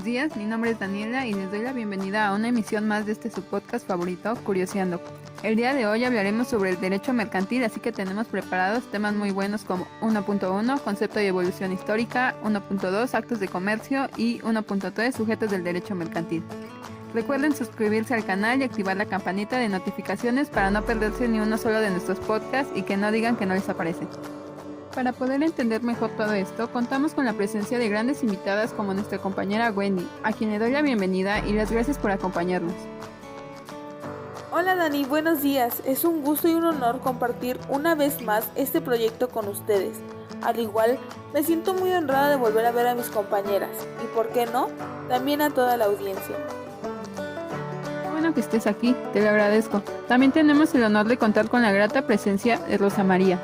buenos días, mi nombre es Daniela y les doy la bienvenida a una emisión más de su podcast favorito, Curioseando. El día de hoy hablaremos sobre el derecho mercantil, así que tenemos preparados temas muy buenos como 1.1, concepto y evolución histórica, 1.2, actos de comercio y 1.3, sujetos del derecho mercantil. Recuerden suscribirse al canal y activar la campanita de notificaciones para no perderse ni uno solo de nuestros podcasts y que no digan que no les aparece. Para poder entender mejor todo esto, contamos con la presencia de grandes invitadas como nuestra compañera Wendy, a quien le doy la bienvenida y las gracias por acompañarnos. Hola Dani, buenos días. Es un gusto y un honor compartir una vez más este proyecto con ustedes. Al igual, me siento muy honrada de volver a ver a mis compañeras y, ¿por qué no?, también a toda la audiencia. Qué bueno que estés aquí, te lo agradezco. También tenemos el honor de contar con la grata presencia de Rosa María.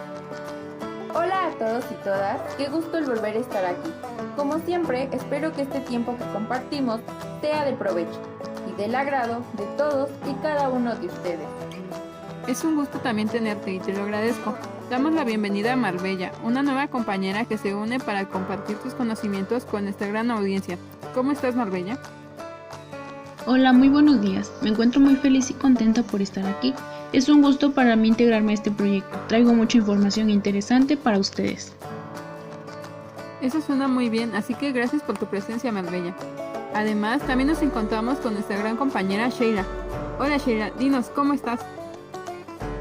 Hola a todos y todas, qué gusto el volver a estar aquí. Como siempre, espero que este tiempo que compartimos sea de provecho y del agrado de todos y cada uno de ustedes. Es un gusto también tenerte y te lo agradezco. Damos la bienvenida a Marbella, una nueva compañera que se une para compartir sus conocimientos con nuestra gran audiencia. ¿Cómo estás, Marbella? Hola, muy buenos días. Me encuentro muy feliz y contenta por estar aquí. Es un gusto para mí integrarme a este proyecto. Traigo mucha información interesante para ustedes. Eso suena muy bien, así que gracias por tu presencia, Marbella. Además, también nos encontramos con nuestra gran compañera Sheila. Hola Sheila, dinos, ¿cómo estás?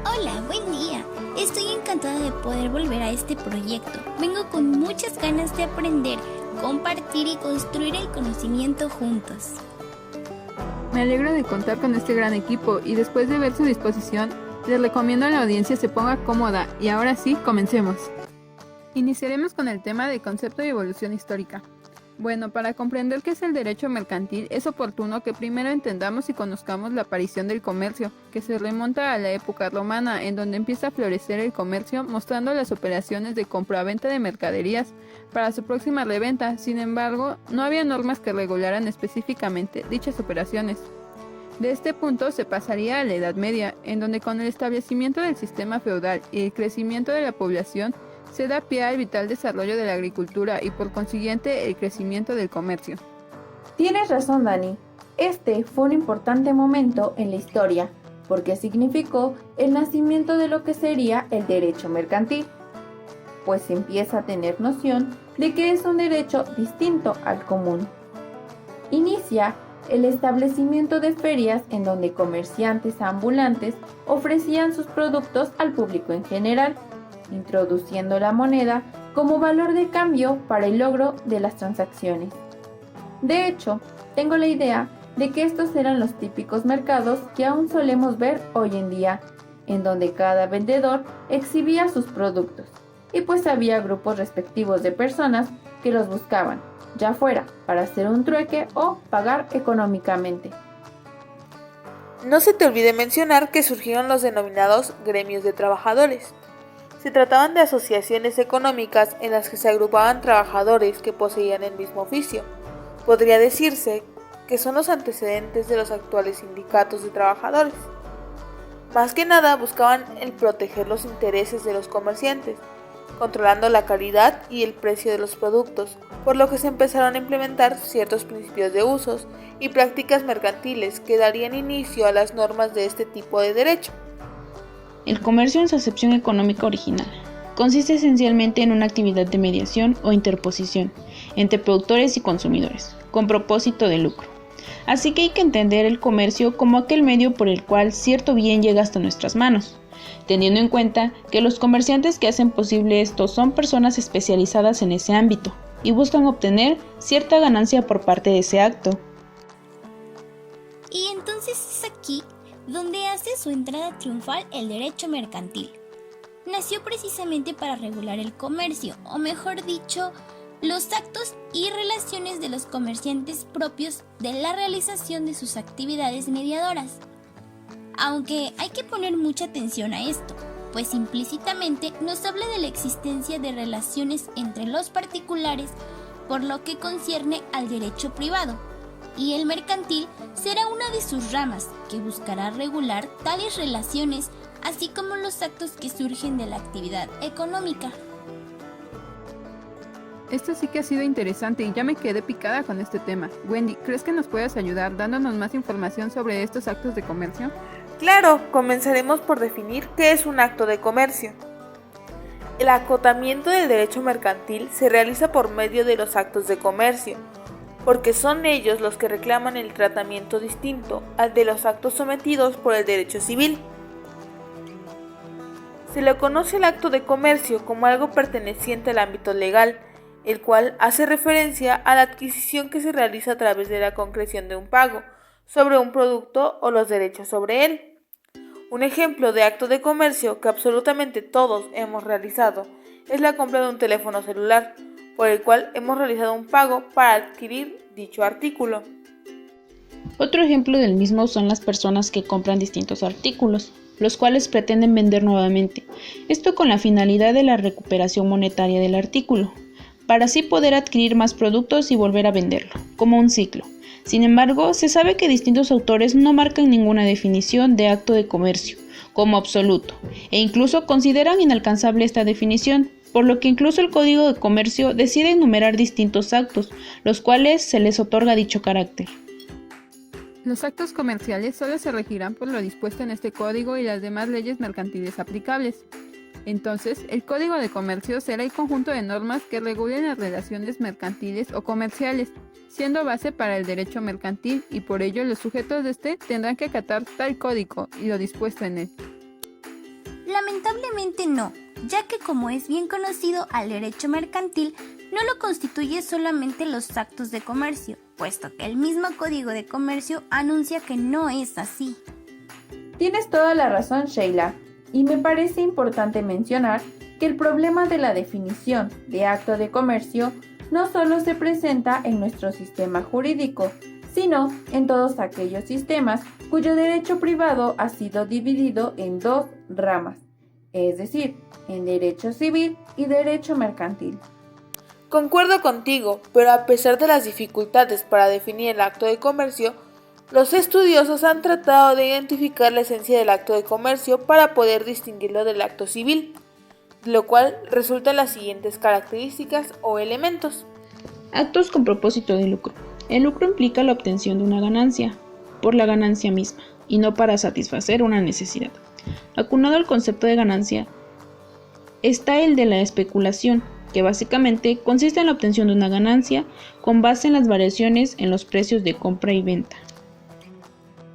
Hola, buen día. Estoy encantada de poder volver a este proyecto. Vengo con muchas ganas de aprender, compartir y construir el conocimiento juntos. Me alegro de contar con este gran equipo y después de ver su disposición, les recomiendo a la audiencia se ponga cómoda y ahora sí, comencemos. Iniciaremos con el tema de concepto y evolución histórica. Bueno, para comprender qué es el derecho mercantil es oportuno que primero entendamos y conozcamos la aparición del comercio, que se remonta a la época romana, en donde empieza a florecer el comercio mostrando las operaciones de compra-venta de mercaderías para su próxima reventa. Sin embargo, no había normas que regularan específicamente dichas operaciones. De este punto se pasaría a la Edad Media, en donde con el establecimiento del sistema feudal y el crecimiento de la población, se da pie al vital desarrollo de la agricultura y por consiguiente el crecimiento del comercio. Tienes razón, Dani. Este fue un importante momento en la historia, porque significó el nacimiento de lo que sería el derecho mercantil, pues se empieza a tener noción de que es un derecho distinto al común. Inicia el establecimiento de ferias en donde comerciantes ambulantes ofrecían sus productos al público en general, introduciendo la moneda como valor de cambio para el logro de las transacciones. De hecho, tengo la idea de que estos eran los típicos mercados que aún solemos ver hoy en día, en donde cada vendedor exhibía sus productos, y pues había grupos respectivos de personas que los buscaban, ya fuera para hacer un trueque o pagar económicamente. No se te olvide mencionar que surgieron los denominados gremios de trabajadores. Se trataban de asociaciones económicas en las que se agrupaban trabajadores que poseían el mismo oficio. Podría decirse que son los antecedentes de los actuales sindicatos de trabajadores. Más que nada buscaban el proteger los intereses de los comerciantes, controlando la calidad y el precio de los productos, por lo que se empezaron a implementar ciertos principios de usos y prácticas mercantiles que darían inicio a las normas de este tipo de derecho. El comercio en su acepción económica original consiste esencialmente en una actividad de mediación o interposición entre productores y consumidores, con propósito de lucro. Así que hay que entender el comercio como aquel medio por el cual cierto bien llega hasta nuestras manos, teniendo en cuenta que los comerciantes que hacen posible esto son personas especializadas en ese ámbito y buscan obtener cierta ganancia por parte de ese acto. Y entonces es aquí donde hace su entrada triunfal el derecho mercantil. Nació precisamente para regular el comercio, o mejor dicho, los actos y relaciones de los comerciantes propios de la realización de sus actividades mediadoras. Aunque hay que poner mucha atención a esto, pues implícitamente nos habla de la existencia de relaciones entre los particulares por lo que concierne al derecho privado, y el mercantil será una de sus ramas que buscará regular tales relaciones, así como los actos que surgen de la actividad económica. Esto sí que ha sido interesante y ya me quedé picada con este tema. Wendy, ¿crees que nos puedes ayudar dándonos más información sobre estos actos de comercio? Claro, comenzaremos por definir qué es un acto de comercio. El acotamiento del derecho mercantil se realiza por medio de los actos de comercio, porque son ellos los que reclaman el tratamiento distinto al de los actos sometidos por el derecho civil. Se le conoce el acto de comercio como algo perteneciente al ámbito legal, el cual hace referencia a la adquisición que se realiza a través de la concreción de un pago sobre un producto o los derechos sobre él. Un ejemplo de acto de comercio que absolutamente todos hemos realizado es la compra de un teléfono celular, por el cual hemos realizado un pago para adquirir dicho artículo. Otro ejemplo del mismo son las personas que compran distintos artículos, los cuales pretenden vender nuevamente, esto con la finalidad de la recuperación monetaria del artículo, para así poder adquirir más productos y volver a venderlo, como un ciclo. Sin embargo, se sabe que distintos autores no marcan ninguna definición de acto de comercio como absoluto, e incluso consideran inalcanzable esta definición, por lo que incluso el Código de Comercio decide enumerar distintos actos, los cuales se les otorga dicho carácter. Los actos comerciales solo se regirán por lo dispuesto en este código y las demás leyes mercantiles aplicables. Entonces, el Código de Comercio será el conjunto de normas que regulen las relaciones mercantiles o comerciales, siendo base para el derecho mercantil y por ello los sujetos de este tendrán que acatar tal código y lo dispuesto en él. Lamentablemente no, ya que como es bien conocido al derecho mercantil, no lo constituye solamente los actos de comercio, puesto que el mismo Código de Comercio anuncia que no es así. Tienes toda la razón, Sheila, y me parece importante mencionar que el problema de la definición de acto de comercio no solo se presenta en nuestro sistema jurídico, sino en todos aquellos sistemas cuyo derecho privado ha sido dividido en dos ramas, es decir, en derecho civil y derecho mercantil. Concuerdo contigo, pero a pesar de las dificultades para definir el acto de comercio, los estudiosos han tratado de identificar la esencia del acto de comercio para poder distinguirlo del acto civil, de lo cual resultan las siguientes características o elementos. Actos con propósito de lucro. El lucro implica la obtención de una ganancia, por la ganancia misma, y no para satisfacer una necesidad. Acunado al concepto de ganancia, está el de la especulación, que básicamente consiste en la obtención de una ganancia con base en las variaciones en los precios de compra y venta.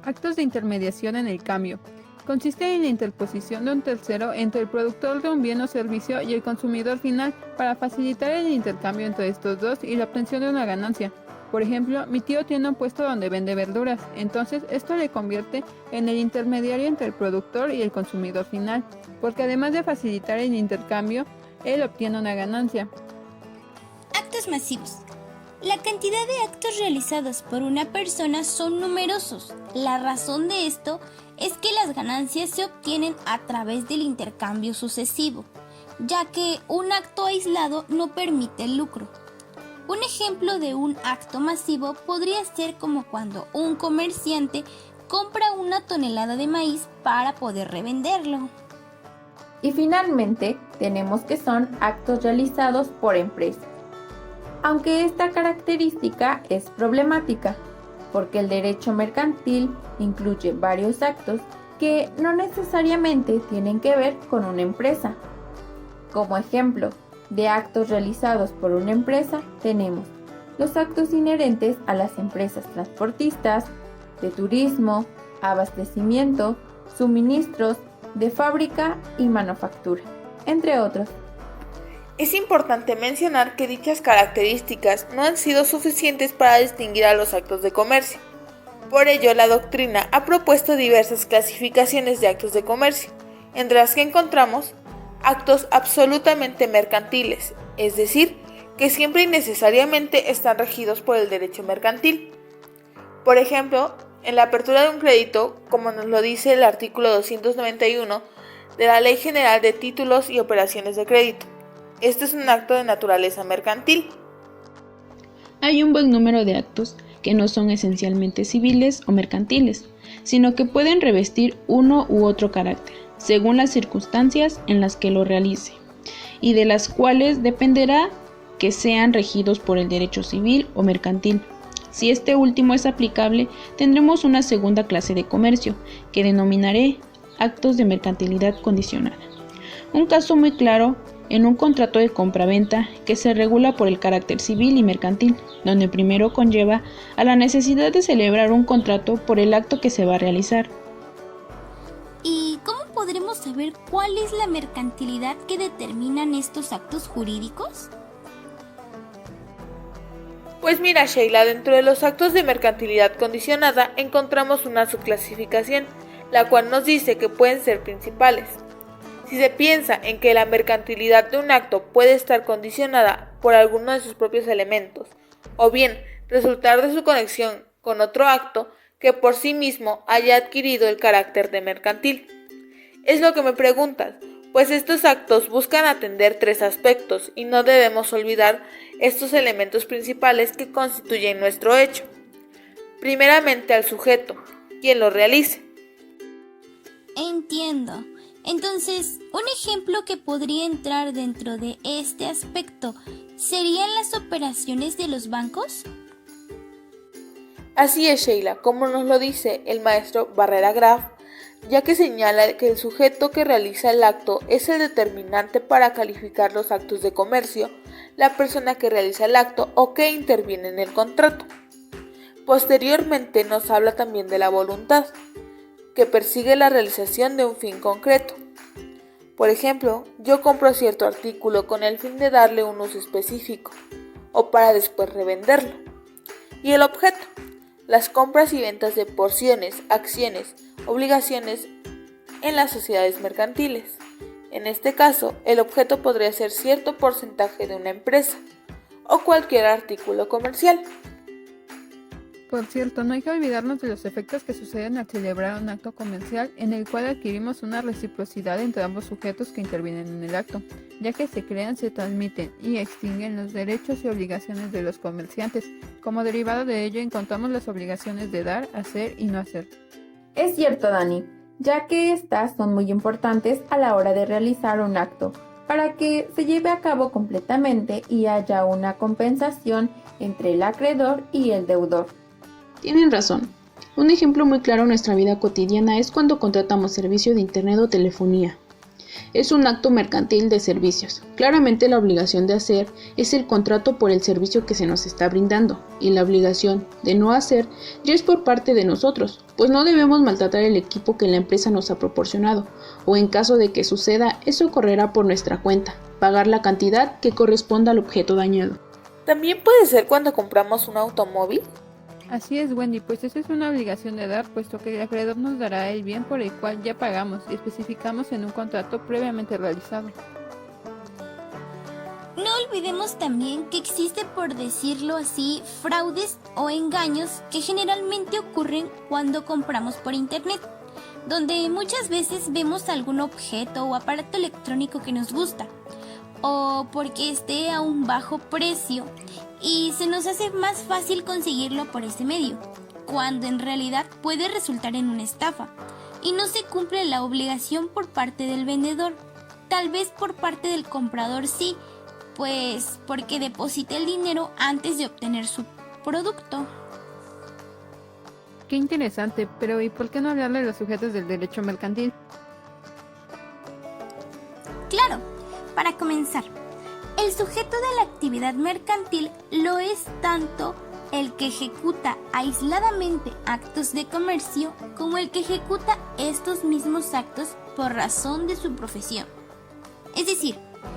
Actos de intermediación en el cambio. Consiste en la interposición de un tercero entre el productor de un bien o servicio y el consumidor final para facilitar el intercambio entre estos dos y la obtención de una ganancia. Por ejemplo, mi tío tiene un puesto donde vende verduras, entonces esto le convierte en el intermediario entre el productor y el consumidor final, porque además de facilitar el intercambio, él obtiene una ganancia. Actos masivos. La cantidad de actos realizados por una persona son numerosos. La razón de esto es que las ganancias se obtienen a través del intercambio sucesivo, ya que un acto aislado no permite el lucro. Un ejemplo de un acto masivo podría ser como cuando un comerciante compra una tonelada de maíz para poder revenderlo. Y finalmente tenemos que son actos realizados por empresas. Aunque esta característica es problemática, porque el derecho mercantil incluye varios actos que no necesariamente tienen que ver con una empresa. Como ejemplo de actos realizados por una empresa tenemos los actos inherentes a las empresas transportistas, de turismo, abastecimiento, suministros, de fábrica y manufactura, entre otros. Es importante mencionar que dichas características no han sido suficientes para distinguir a los actos de comercio. Por ello, la doctrina ha propuesto diversas clasificaciones de actos de comercio, entre las que encontramos actos absolutamente mercantiles, es decir, que siempre y necesariamente están regidos por el derecho mercantil. Por ejemplo, en la apertura de un crédito, como nos lo dice el artículo 291 de la Ley General de Títulos y Operaciones de Crédito. Este es un acto de naturaleza mercantil. Hay un buen número de actos que no son esencialmente civiles o mercantiles, sino que pueden revestir uno u otro carácter, según las circunstancias en las que lo realice, y de las cuales dependerá que sean regidos por el derecho civil o mercantil. Si este último es aplicable, tendremos una segunda clase de comercio, que denominaré actos de mercantilidad condicionada. Un caso muy claro en un contrato de compraventa que se regula por el carácter civil y mercantil, donde primero conlleva a la necesidad de celebrar un contrato por el acto que se va a realizar. ¿Y cómo podremos saber cuál es la mercantilidad que determinan estos actos jurídicos? Pues mira, Sheila, dentro de los actos de mercantilidad condicionada encontramos una subclasificación, la cual nos dice que pueden ser principales. Si se piensa en que la mercantilidad de un acto puede estar condicionada por alguno de sus propios elementos, o bien resultar de su conexión con otro acto que por sí mismo haya adquirido el carácter de mercantil. Es lo que me preguntas, pues estos actos buscan atender tres aspectos y no debemos olvidar estos elementos principales que constituyen nuestro hecho. Primeramente al sujeto, quien lo realice. Entiendo. Entonces, un ejemplo que podría entrar dentro de este aspecto serían las operaciones de los bancos. Así es, Sheila, como nos lo dice el maestro Barrera Graf, ya que señala que el sujeto que realiza el acto es el determinante para calificar los actos de comercio, la persona que realiza el acto o que interviene en el contrato. Posteriormente nos habla también de la voluntad, que persigue la realización de un fin concreto. Por ejemplo, yo compro cierto artículo con el fin de darle un uso específico, o para después revenderlo. Y el objeto, las compras y ventas de porciones, acciones, obligaciones en las sociedades mercantiles. En este caso, el objeto podría ser cierto porcentaje de una empresa, o cualquier artículo comercial. Por cierto, no hay que olvidarnos de los efectos que suceden al celebrar un acto comercial en el cual adquirimos una reciprocidad entre ambos sujetos que intervienen en el acto, ya que se crean, se transmiten y extinguen los derechos y obligaciones de los comerciantes. Como derivado de ello encontramos las obligaciones de dar, hacer y no hacer. Es cierto, Dani, ya que estas son muy importantes a la hora de realizar un acto, para que se lleve a cabo completamente y haya una compensación entre el acreedor y el deudor. Tienen razón. Un ejemplo muy claro en nuestra vida cotidiana es cuando contratamos servicio de internet o telefonía. Es un acto mercantil de servicios. Claramente la obligación de hacer es el contrato por el servicio que se nos está brindando, y la obligación de no hacer ya es por parte de nosotros, pues no debemos maltratar el equipo que la empresa nos ha proporcionado, o en caso de que suceda, eso correrá por nuestra cuenta, pagar la cantidad que corresponda al objeto dañado. También puede ser cuando compramos un automóvil. Así es, Wendy, pues esa es una obligación de dar, puesto que el acreedor nos dará el bien por el cual ya pagamos y especificamos en un contrato previamente realizado. No olvidemos también que existe, por decirlo así, fraudes o engaños que generalmente ocurren cuando compramos por internet, donde muchas veces vemos algún objeto o aparato electrónico que nos gusta, o porque esté a un bajo precio y se nos hace más fácil conseguirlo por ese medio, cuando en realidad puede resultar en una estafa y no se cumple la obligación por parte del vendedor. Tal vez por parte del comprador sí, pues porque deposita el dinero antes de obtener su producto. Qué interesante, pero ¿y por qué no hablarle de los sujetos del derecho mercantil? Claro, para comenzar, el sujeto de la actividad mercantil lo es tanto el que ejecuta aisladamente actos de comercio como el que ejecuta estos mismos actos por razón de su profesión. Es decir,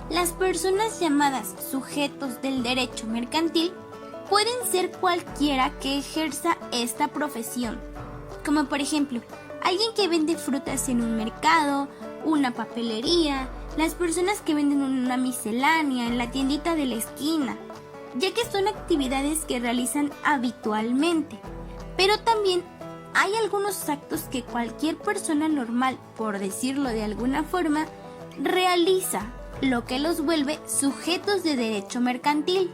las personas llamadas sujetos del derecho mercantil pueden ser cualquiera que ejerza esta profesión, como por ejemplo, alguien que vende frutas en un mercado, una papelería, las personas que venden una miscelánea en la tiendita de la esquina, ya que son actividades que realizan habitualmente. Pero también hay algunos actos que cualquier persona normal, por decirlo de alguna forma, realiza, lo que los vuelve sujetos de derecho mercantil.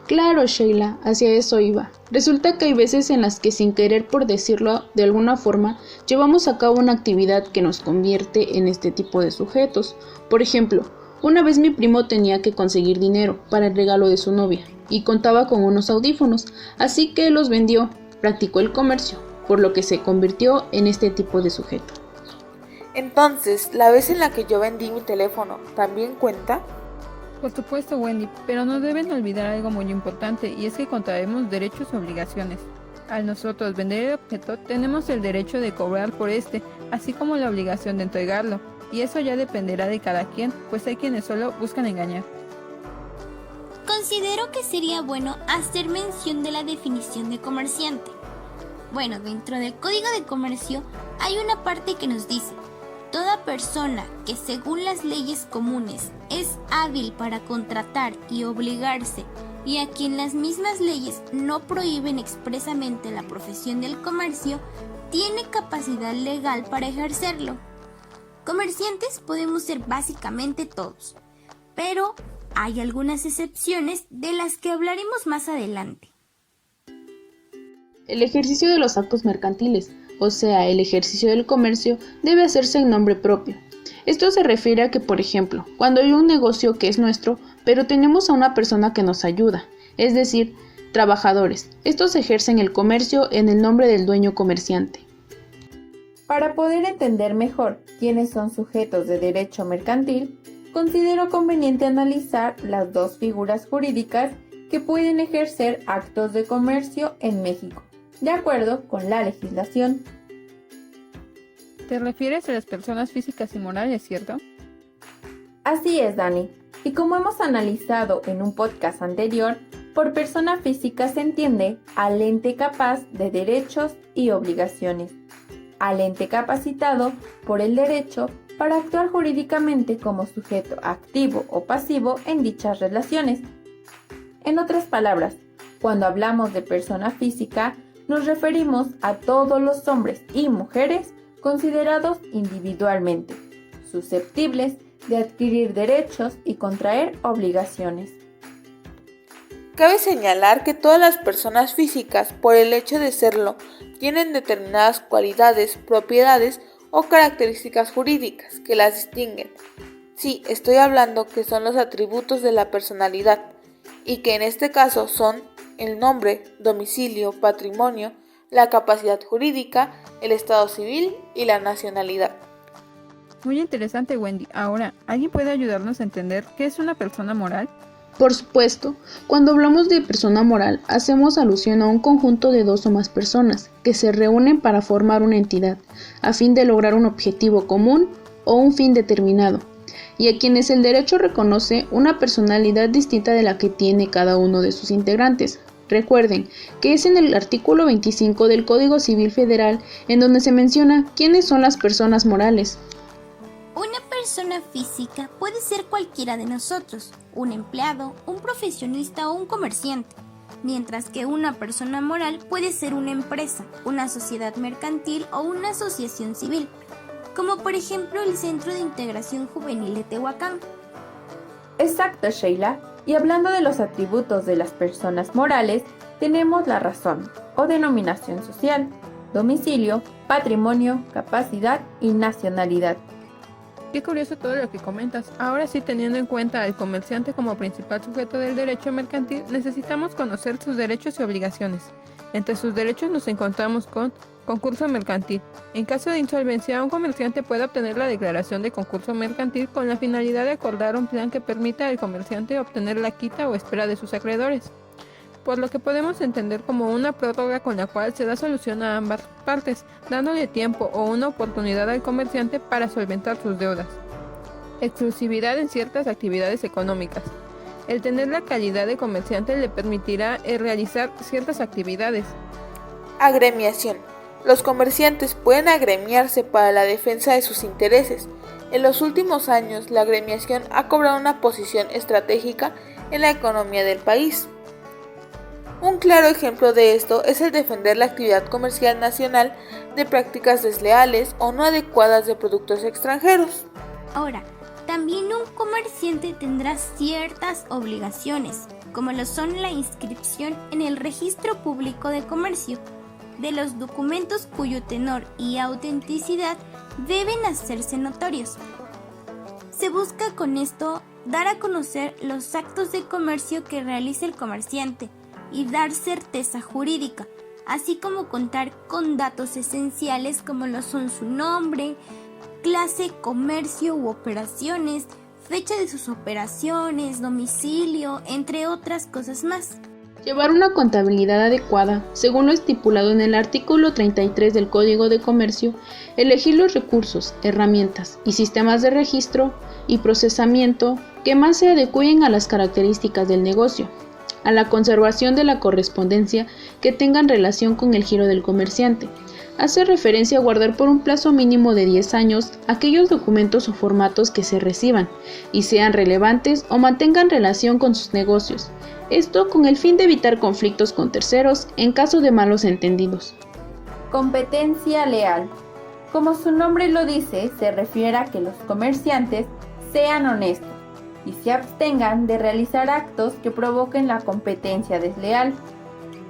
Claro, Sheila, hacia eso iba. Resulta que hay veces en las que sin querer, por decirlo de alguna forma, llevamos a cabo una actividad que nos convierte en este tipo de sujetos. Por ejemplo, Una vez mi primo tenía que conseguir dinero para el regalo de su novia y contaba con unos audífonos, así que los vendió, practicó el comercio, por lo que se convirtió en este tipo de sujeto. Entonces, ¿la vez en la que yo vendí mi teléfono también cuenta? Por supuesto, Wendy, pero no deben olvidar algo muy importante, y es que contraemos derechos y obligaciones. Al nosotros vender el objeto, tenemos el derecho de cobrar por este, así como la obligación de entregarlo, y eso ya dependerá de cada quien, pues hay quienes solo buscan engañar. Considero que sería bueno hacer mención de la definición de comerciante. Bueno, dentro del Código de Comercio hay una parte que nos dice: toda persona que según las leyes comunes es hábil para contratar y obligarse, y a quien las mismas leyes no prohíben expresamente la profesión del comercio, tiene capacidad legal para ejercerlo. Comerciantes podemos ser básicamente todos, pero hay algunas excepciones de las que hablaremos más adelante. El ejercicio de los actos mercantiles, o sea, el ejercicio del comercio, debe hacerse en nombre propio. Esto se refiere a que, por ejemplo, cuando hay un negocio que es nuestro, pero tenemos a una persona que nos ayuda, es decir, trabajadores, estos ejercen el comercio en el nombre del dueño comerciante. Para poder entender mejor quiénes son sujetos de derecho mercantil, considero conveniente analizar las dos figuras jurídicas que pueden ejercer actos de comercio en México, de acuerdo con la legislación. ¿Te refieres a las personas físicas y morales, cierto? Así es, Dani. Y como hemos analizado en un podcast anterior, por persona física se entiende al ente capaz de derechos y obligaciones, al ente capacitado por el derecho para actuar jurídicamente como sujeto activo o pasivo en dichas relaciones. En otras palabras, cuando hablamos de persona física, nos referimos a todos los hombres y mujeres considerados individualmente, susceptibles de adquirir derechos y contraer obligaciones. Cabe señalar que todas las personas físicas, por el hecho de serlo, tienen determinadas cualidades, propiedades o características jurídicas que las distinguen. Sí, estoy hablando que son los atributos de la personalidad, y que en este caso son el nombre, domicilio, patrimonio, la capacidad jurídica, el estado civil y la nacionalidad. Muy interesante, Wendy. Ahora, ¿alguien puede ayudarnos a entender qué es una persona moral? Por supuesto, cuando hablamos de persona moral, hacemos alusión a un conjunto de dos o más personas que se reúnen para formar una entidad, a fin de lograr un objetivo común o un fin determinado, y a quienes el derecho reconoce una personalidad distinta de la que tiene cada uno de sus integrantes. Recuerden que es en el artículo 25 del Código Civil Federal en donde se menciona quiénes son las personas morales. Una persona física puede ser cualquiera de nosotros, un empleado, un profesionista o un comerciante, mientras que una persona moral puede ser una empresa, una sociedad mercantil o una asociación civil, como por ejemplo el Centro de Integración Juvenil de Tehuacán. Exacto, Sheila. Y hablando de los atributos de las personas morales, tenemos la razón o denominación social, domicilio, patrimonio, capacidad y nacionalidad. Qué curioso todo lo que comentas. Ahora sí, teniendo en cuenta al comerciante como principal sujeto del derecho mercantil, necesitamos conocer sus derechos y obligaciones. Entre sus derechos nos encontramos con concurso mercantil. En caso de insolvencia, un comerciante puede obtener la declaración de concurso mercantil con la finalidad de acordar un plan que permita al comerciante obtener la quita o espera de sus acreedores, por lo que podemos entender como una prórroga con la cual se da solución a ambas partes, dándole tiempo o una oportunidad al comerciante para solventar sus deudas. Exclusividad en ciertas actividades económicas. El tener la calidad de comerciante le permitirá realizar ciertas actividades. Agremiación. Los comerciantes pueden agremiarse para la defensa de sus intereses. En los últimos años, la agremiación ha cobrado una posición estratégica en la economía del país. Un claro ejemplo de esto es el defender la actividad comercial nacional de prácticas desleales o no adecuadas de productos extranjeros. Ahora, también un comerciante tendrá ciertas obligaciones, como lo son la inscripción en el Registro Público de Comercio, de los documentos cuyo tenor y autenticidad deben hacerse notorios. Se busca con esto dar a conocer los actos de comercio que realiza el comerciante y dar certeza jurídica, así como contar con datos esenciales como lo son su nombre, clase, comercio u operaciones, fecha de sus operaciones, domicilio, entre otras cosas más. Llevar una contabilidad adecuada, según lo estipulado en el artículo 33 del Código de Comercio, elegir los recursos, herramientas y sistemas de registro y procesamiento que más se adecúen a las características del negocio, a la conservación de la correspondencia que tengan relación con el giro del comerciante. Hace referencia a guardar por un plazo mínimo de 10 años aquellos documentos o formatos que se reciban y sean relevantes o mantengan relación con sus negocios. Esto con el fin de evitar conflictos con terceros en caso de malos entendidos. Competencia leal. Como su nombre lo dice, se refiere a que los comerciantes sean honestos y se abstengan de realizar actos que provoquen la competencia desleal.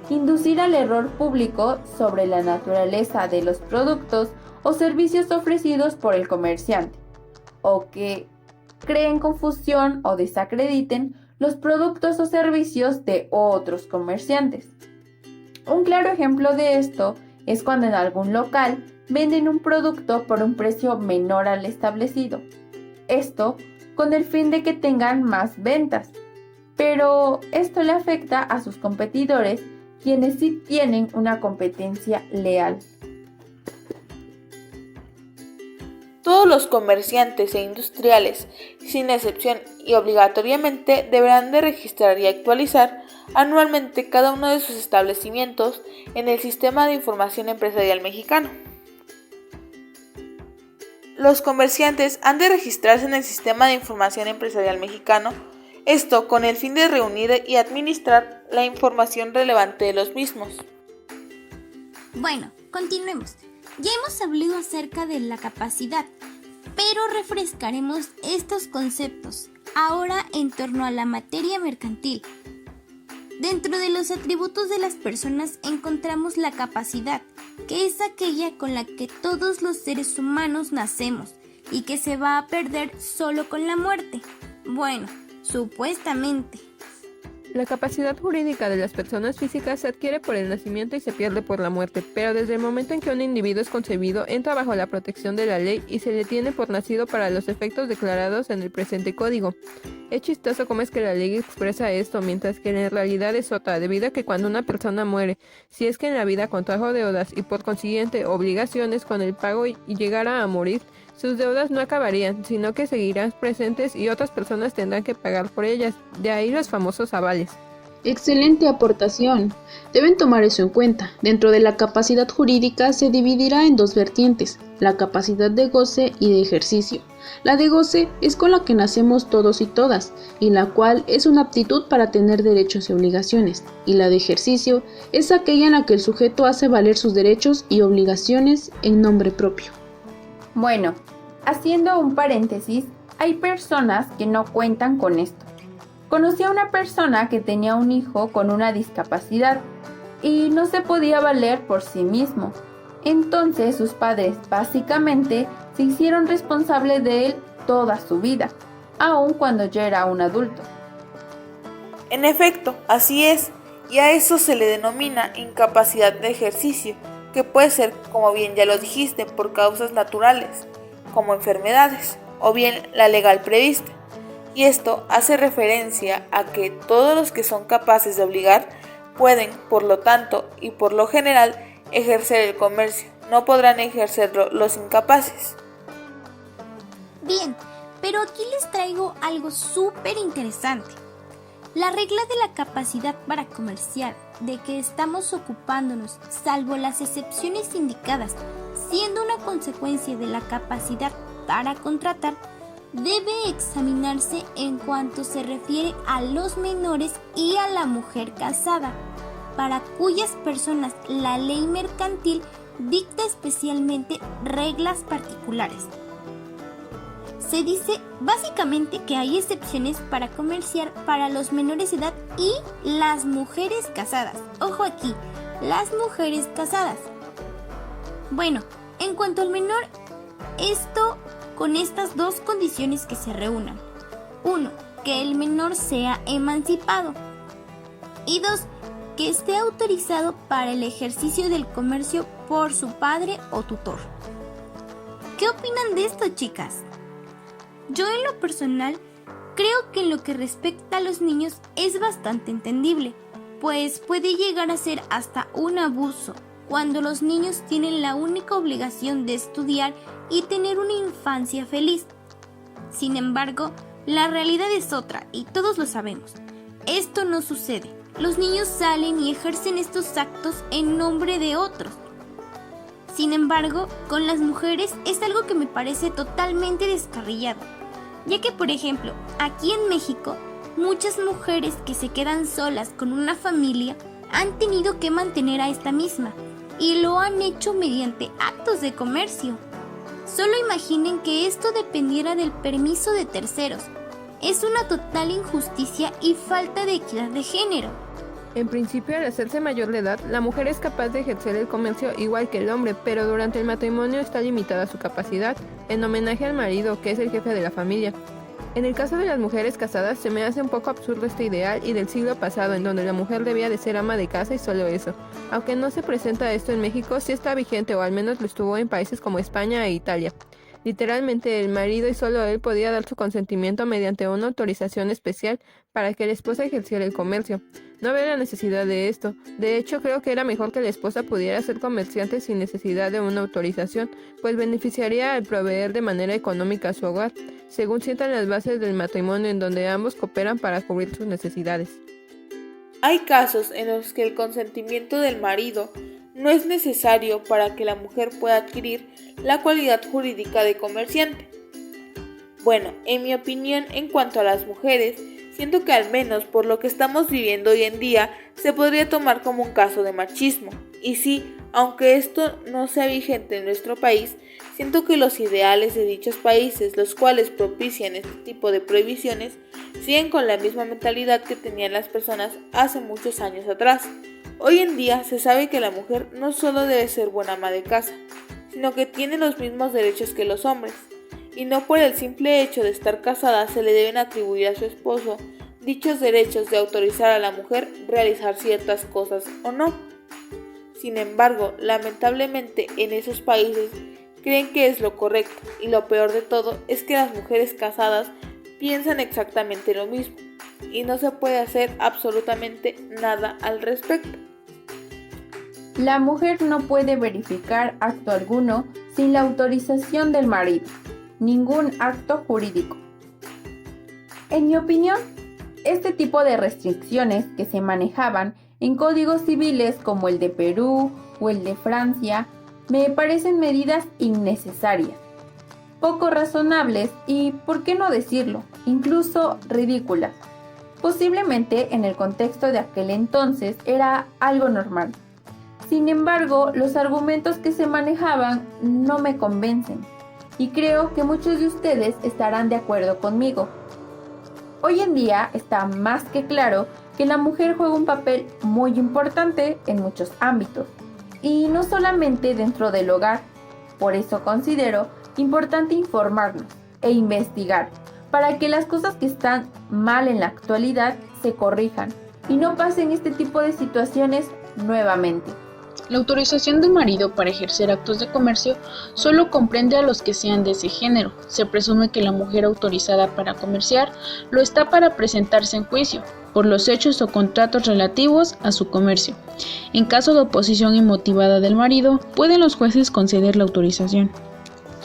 Inducir al error público sobre la naturaleza de los productos o servicios ofrecidos por el comerciante, o que creen confusión o desacrediten los productos o servicios de otros comerciantes. Un claro ejemplo de esto es cuando en algún local venden un producto por un precio menor al establecido. Esto con el fin de que tengan más ventas, pero esto le afecta a sus competidores, quienes sí tienen una competencia leal. Todos los comerciantes e industriales, sin excepción y obligatoriamente, deberán de registrar y actualizar anualmente cada uno de sus establecimientos en el Sistema de Información Empresarial Mexicano. Los comerciantes han de registrarse en el Sistema de Información Empresarial Mexicano, esto con el fin de reunir y administrar la información relevante de los mismos. Bueno, continuemos. Ya hemos hablado acerca de la capacidad, pero refrescaremos estos conceptos ahora en torno a la materia mercantil. Dentro de los atributos de las personas encontramos la capacidad, que es aquella con la que todos los seres humanos nacemos y que se va a perder solo con la muerte. Bueno, supuestamente. La capacidad jurídica de las personas físicas se adquiere por el nacimiento y se pierde por la muerte, pero desde el momento en que un individuo es concebido, entra bajo la protección de la ley y se le tiene por nacido para los efectos declarados en el presente código. Es chistoso cómo es que la ley expresa esto, mientras que en realidad es otra, debido a que cuando una persona muere, si es que en la vida contrajo deudas y por consiguiente obligaciones con el pago y llegara a morir, sus deudas no acabarían, sino que seguirán presentes y otras personas tendrán que pagar por ellas, de ahí los famosos avales. Excelente aportación. Deben tomar eso en cuenta. Dentro de la capacidad jurídica se dividirá en dos vertientes, la capacidad de goce y de ejercicio. La de goce es con la que nacemos todos y todas, y la cual es una aptitud para tener derechos y obligaciones, y la de ejercicio es aquella en la que el sujeto hace valer sus derechos y obligaciones en nombre propio. Bueno, haciendo un paréntesis, hay personas que no cuentan con esto. Conocí a una persona que tenía un hijo con una discapacidad y no se podía valer por sí mismo. Entonces sus padres básicamente se hicieron responsables de él toda su vida, aun cuando ya era un adulto. En efecto, así es, y a eso se le denomina incapacidad de ejercicio, que puede ser, como bien ya lo dijiste, por causas naturales, como enfermedades, o bien la legal prevista. Y esto hace referencia a que todos los que son capaces de obligar pueden, por lo tanto y por lo general, ejercer el comercio. No podrán ejercerlo los incapaces. Bien, pero aquí les traigo algo súper interesante. La regla de la capacidad para comerciar, de que estamos ocupándonos, salvo las excepciones indicadas, siendo una consecuencia de la capacidad para contratar, debe examinarse en cuanto se refiere a los menores y a la mujer casada, para cuyas personas la ley mercantil dicta especialmente reglas particulares. Se dice básicamente que hay excepciones para comerciar para los menores de edad y las mujeres casadas. Ojo aquí, las mujeres casadas. Bueno, en cuanto al menor, esto con estas dos condiciones que se reúnan. 1. Que el menor sea emancipado. Y 2. Que esté autorizado para el ejercicio del comercio por su padre o tutor. ¿Qué opinan de esto, chicas? Yo en lo personal creo que en lo que respecta a los niños es bastante entendible, pues puede llegar a ser hasta un abuso cuando los niños tienen la única obligación de estudiar y tener una infancia feliz. Sin embargo, la realidad es otra y todos lo sabemos. Esto no sucede. Los niños salen y ejercen estos actos en nombre de otros. Sin embargo, con las mujeres es algo que me parece totalmente descabellado, ya que, por ejemplo, aquí en México, muchas mujeres que se quedan solas con una familia han tenido que mantener a esta misma, y lo han hecho mediante actos de comercio. Solo imaginen que esto dependiera del permiso de terceros. Es una total injusticia y falta de equidad de género. En principio, al hacerse mayor de edad, la mujer es capaz de ejercer el comercio igual que el hombre, pero durante el matrimonio está limitada su capacidad, en homenaje al marido, que es el jefe de la familia. En el caso de las mujeres casadas, se me hace un poco absurdo este ideal y del siglo pasado, en donde la mujer debía de ser ama de casa y solo eso. Aunque no se presenta esto en México, sí está vigente, o al menos lo estuvo en países como España e Italia. Literalmente, el marido y solo él podía dar su consentimiento mediante una autorización especial para que la esposa ejerciera el comercio. No veo la necesidad de esto. De hecho, creo que era mejor que la esposa pudiera ser comerciante sin necesidad de una autorización, pues beneficiaría al proveer de manera económica a su hogar, según sientan las bases del matrimonio en donde ambos cooperan para cubrir sus necesidades. Hay casos en los que el consentimiento del marido no es necesario para que la mujer pueda adquirir la cualidad jurídica de comerciante. Bueno, en mi opinión, en cuanto a las mujeres, siento que al menos por lo que estamos viviendo hoy en día, se podría tomar como un caso de machismo. Y sí, aunque esto no sea vigente en nuestro país, siento que los ideales de dichos países, los cuales propician este tipo de prohibiciones, siguen con la misma mentalidad que tenían las personas hace muchos años atrás. Hoy en día se sabe que la mujer no solo debe ser buena ama de casa, sino que tiene los mismos derechos que los hombres, y no por el simple hecho de estar casada se le deben atribuir a su esposo dichos derechos de autorizar a la mujer realizar ciertas cosas o no. Sin embargo, lamentablemente en esos países creen que es lo correcto, y lo peor de todo es que las mujeres casadas piensan exactamente lo mismo, y no se puede hacer absolutamente nada al respecto. La mujer no puede verificar acto alguno sin la autorización del marido, ningún acto jurídico. En mi opinión, este tipo de restricciones que se manejaban en códigos civiles como el de Perú o el de Francia me parecen medidas innecesarias, poco razonables y, por qué no decirlo, incluso ridículas. Posiblemente en el contexto de aquel entonces era algo normal. Sin embargo, los argumentos que se manejaban no me convencen, y creo que muchos de ustedes estarán de acuerdo conmigo. Hoy en día está más que claro que la mujer juega un papel muy importante en muchos ámbitos, y no solamente dentro del hogar. Por eso considero importante informarnos e investigar para que las cosas que están mal en la actualidad se corrijan y no pasen este tipo de situaciones nuevamente. La autorización de un marido para ejercer actos de comercio solo comprende a los que sean de ese género. Se presume que la mujer autorizada para comerciar lo está para presentarse en juicio por los hechos o contratos relativos a su comercio. En caso de oposición inmotivada del marido, pueden los jueces conceder la autorización.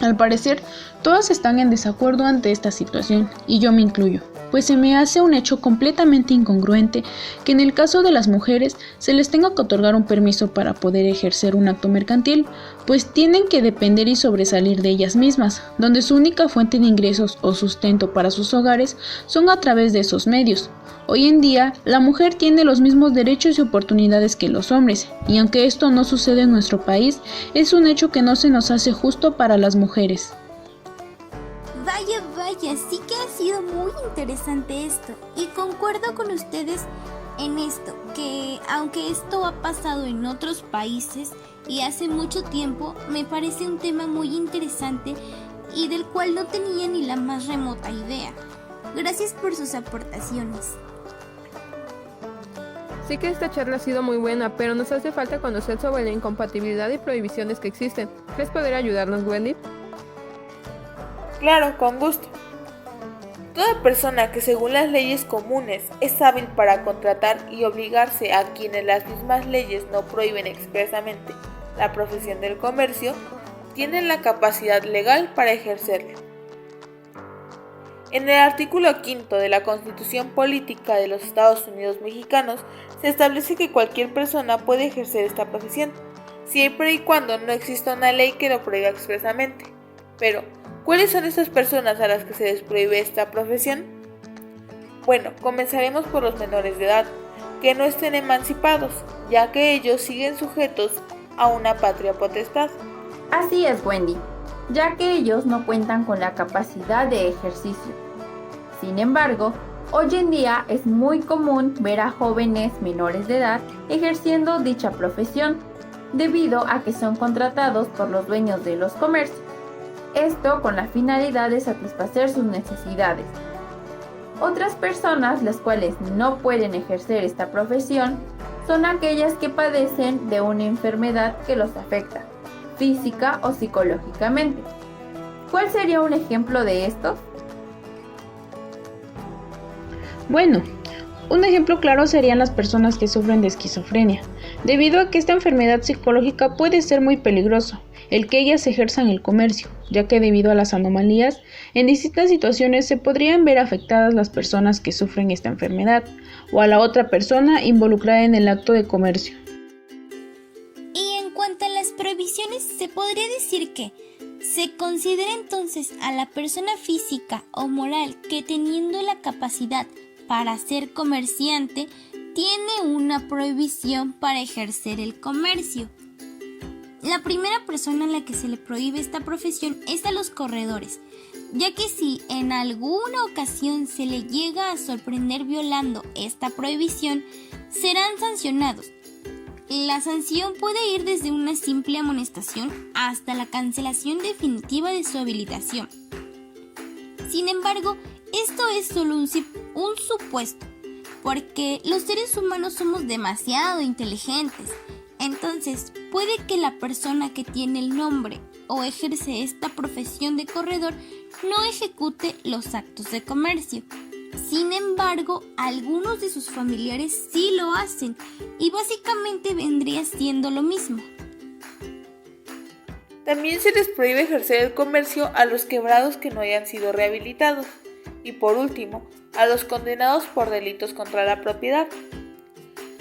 Al parecer, todas están en desacuerdo ante esta situación, y yo me incluyo, pues se me hace un hecho completamente incongruente que en el caso de las mujeres se les tenga que otorgar un permiso para poder ejercer un acto mercantil, pues tienen que depender y sobresalir de ellas mismas, donde su única fuente de ingresos o sustento para sus hogares son a través de esos medios. Hoy en día, la mujer tiene los mismos derechos y oportunidades que los hombres, y aunque esto no sucede en nuestro país, es un hecho que no se nos hace justo para las mujeres. Vaya, sí que ha sido muy interesante esto, y concuerdo con ustedes en esto, que aunque esto ha pasado en otros países y hace mucho tiempo, me parece un tema muy interesante y del cual no tenía ni la más remota idea. Gracias por sus aportaciones. Sí que esta charla ha sido muy buena, pero nos hace falta conocer sobre la incompatibilidad y prohibiciones que existen. ¿Crees poder ayudarnos, Wendy? Claro, con gusto. Toda persona que según las leyes comunes es hábil para contratar y obligarse a quienes las mismas leyes no prohíben expresamente la profesión del comercio, tiene la capacidad legal para ejercerla. En el artículo 5 de la Constitución Política de los Estados Unidos Mexicanos se establece que cualquier persona puede ejercer esta profesión, siempre y cuando no exista una ley que lo prohíba expresamente. Pero, ¿cuáles son estas personas a las que se les prohíbe esta profesión? Bueno, comenzaremos por los menores de edad, que no estén emancipados, ya que ellos siguen sujetos a una patria potestad. Así es, Wendy, ya que ellos no cuentan con la capacidad de ejercicio. Sin embargo, hoy en día es muy común ver a jóvenes menores de edad ejerciendo dicha profesión, debido a que son contratados por los dueños de los comercios. Esto con la finalidad de satisfacer sus necesidades. Otras personas, las cuales no pueden ejercer esta profesión, son aquellas que padecen de una enfermedad que los afecta, física o psicológicamente. ¿Cuál sería un ejemplo de esto? Bueno, un ejemplo claro serían las personas que sufren de esquizofrenia, debido a que esta enfermedad psicológica puede ser muy peligroso, el que ellas ejerzan el comercio, ya que debido a las anomalías, en distintas situaciones se podrían ver afectadas las personas que sufren esta enfermedad, o a la otra persona involucrada en el acto de comercio. Y en cuanto a las prohibiciones, se podría decir que se considera entonces a la persona física o moral que teniendo la capacidad para ser comerciante, tiene una prohibición para ejercer el comercio. La primera persona a la que se le prohíbe esta profesión es a los corredores, ya que si en alguna ocasión se le llega a sorprender violando esta prohibición, serán sancionados. La sanción puede ir desde una simple amonestación hasta la cancelación definitiva de su habilitación. Sin embargo, esto es solo un supuesto, porque los seres humanos somos demasiado inteligentes. Entonces, puede que la persona que tiene el nombre o ejerce esta profesión de corredor no ejecute los actos de comercio. Sin embargo, algunos de sus familiares sí lo hacen y básicamente vendría siendo lo mismo. También se les prohíbe ejercer el comercio a los quebrados que no hayan sido rehabilitados y por último, a los condenados por delitos contra la propiedad.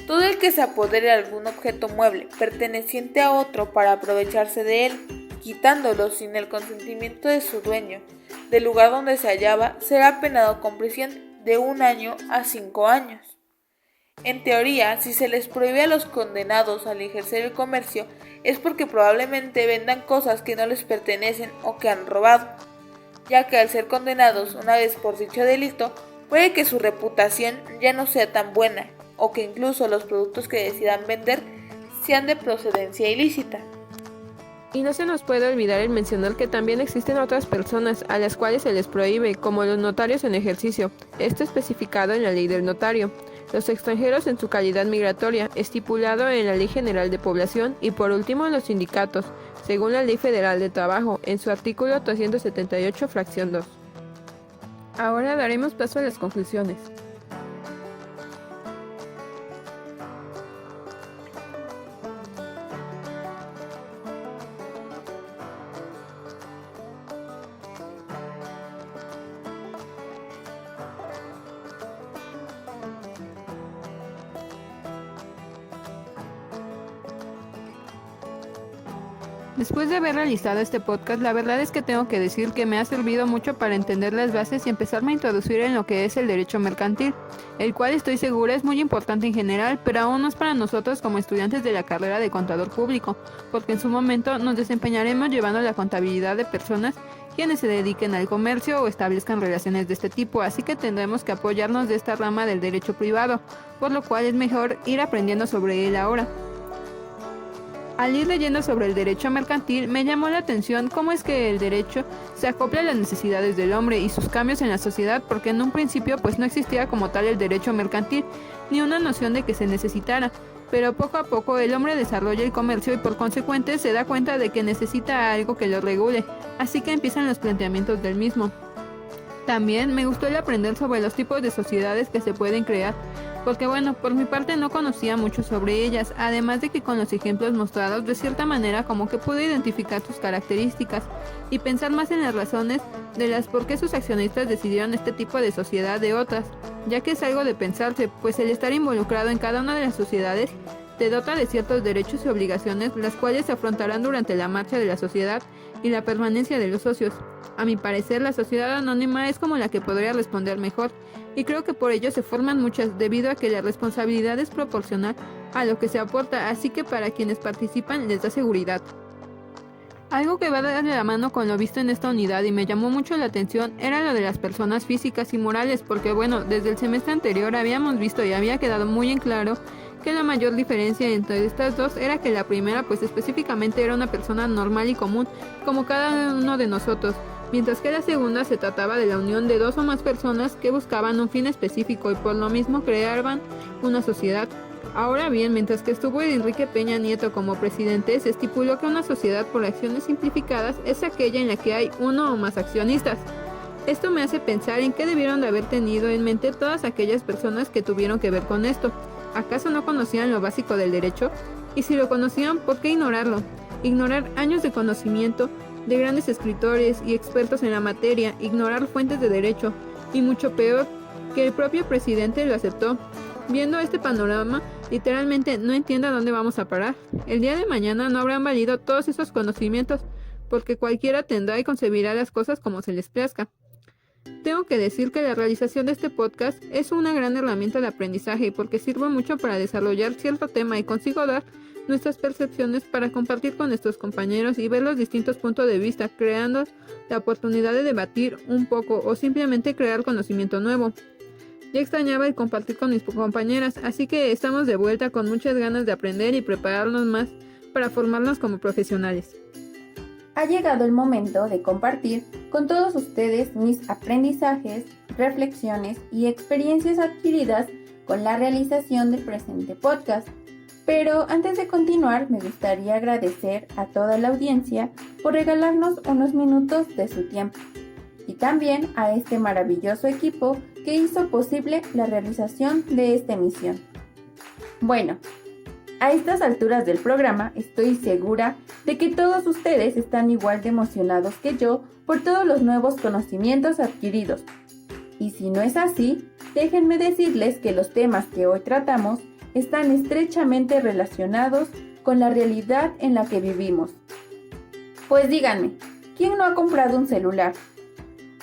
Todo el que se apodere de algún objeto mueble perteneciente a otro para aprovecharse de él, quitándolo sin el consentimiento de su dueño, del lugar donde se hallaba, será penado con prisión de 1 año a 5 años. En teoría, si se les prohíbe a los condenados al ejercer el comercio, es porque probablemente vendan cosas que no les pertenecen o que han robado, ya que al ser condenados una vez por dicho delito, puede que su reputación ya no sea tan buena, o que incluso los productos que decidan vender sean de procedencia ilícita. Y no se nos puede olvidar el mencionar que también existen otras personas a las cuales se les prohíbe, como los notarios en ejercicio, esto especificado en la ley del notario, los extranjeros en su calidad migratoria, estipulado en la Ley General de Población, y por último los sindicatos, según la Ley Federal de Trabajo, en su artículo 378, fracción 2. Ahora daremos paso a las conclusiones. Después de haber realizado este podcast, la verdad es que tengo que decir que me ha servido mucho para entender las bases y empezarme a introducir en lo que es el derecho mercantil, el cual estoy segura es muy importante en general, pero aún más para nosotros como estudiantes de la carrera de contador público, porque en su momento nos desempeñaremos llevando la contabilidad de personas quienes se dediquen al comercio o establezcan relaciones de este tipo, así que tendremos que apoyarnos de esta rama del derecho privado, por lo cual es mejor ir aprendiendo sobre él ahora. Al ir leyendo sobre el derecho mercantil, me llamó la atención cómo es que el derecho se acopla a las necesidades del hombre y sus cambios en la sociedad, porque en un principio pues no existía como tal el derecho mercantil, ni una noción de que se necesitara. Pero poco a poco el hombre desarrolla el comercio y por consecuente se da cuenta de que necesita algo que lo regule, así que empiezan los planteamientos del mismo. También me gustó el aprender sobre los tipos de sociedades que se pueden crear, porque bueno, por mi parte no conocía mucho sobre ellas, además de que con los ejemplos mostrados de cierta manera como que pude identificar sus características y pensar más en las razones de las por qué sus accionistas decidieron este tipo de sociedad de otras, ya que es algo de pensarse, pues el estar involucrado en cada una de las sociedades te dota de ciertos derechos y obligaciones, las cuales se afrontarán durante la marcha de la sociedad y la permanencia de los socios. A mi parecer, la sociedad anónima es como la que podría responder mejor, y creo que por ello se forman muchas, debido a que la responsabilidad es proporcional a lo que se aporta, así que para quienes participan les da seguridad. Algo que va de la mano con lo visto en esta unidad y me llamó mucho la atención era lo de las personas físicas y morales, porque bueno, desde el semestre anterior habíamos visto y había quedado muy en claro que la mayor diferencia entre estas dos era que la primera pues específicamente era una persona normal y común, como cada uno de nosotros, mientras que la segunda se trataba de la unión de dos o más personas que buscaban un fin específico y por lo mismo creaban una sociedad. Ahora bien, mientras que estuvo Enrique Peña Nieto como presidente, se estipuló que una sociedad por acciones simplificadas es aquella en la que hay uno o más accionistas. Esto me hace pensar en qué debieron de haber tenido en mente todas aquellas personas que tuvieron que ver con esto. ¿Acaso no conocían lo básico del derecho? Y si lo conocían, ¿por qué ignorarlo? Ignorar años de conocimiento de grandes escritores y expertos en la materia, ignorar fuentes de derecho, y mucho peor, que el propio presidente lo aceptó. Viendo este panorama, literalmente no entiendo a dónde vamos a parar. El día de mañana no habrán valido todos esos conocimientos, porque cualquiera tendrá y concebirá las cosas como se les plazca. Tengo que decir que la realización de este podcast es una gran herramienta de aprendizaje porque sirve mucho para desarrollar cierto tema y consigo dar nuestras percepciones para compartir con nuestros compañeros y ver los distintos puntos de vista, creando la oportunidad de debatir un poco o simplemente crear conocimiento nuevo. Ya extrañaba el compartir con mis compañeras, así que estamos de vuelta con muchas ganas de aprender y prepararnos más para formarnos como profesionales. Ha llegado el momento de compartir con todos ustedes mis aprendizajes, reflexiones y experiencias adquiridas con la realización del presente podcast. Pero antes de continuar, me gustaría agradecer a toda la audiencia por regalarnos unos minutos de su tiempo y también a este maravilloso equipo que hizo posible la realización de esta emisión. Bueno, a estas alturas del programa estoy segura de que todos ustedes están igual de emocionados que yo por todos los nuevos conocimientos adquiridos. Y si no es así, déjenme decirles que los temas que hoy tratamos están estrechamente relacionados con la realidad en la que vivimos. Pues díganme, ¿quién no ha comprado un celular?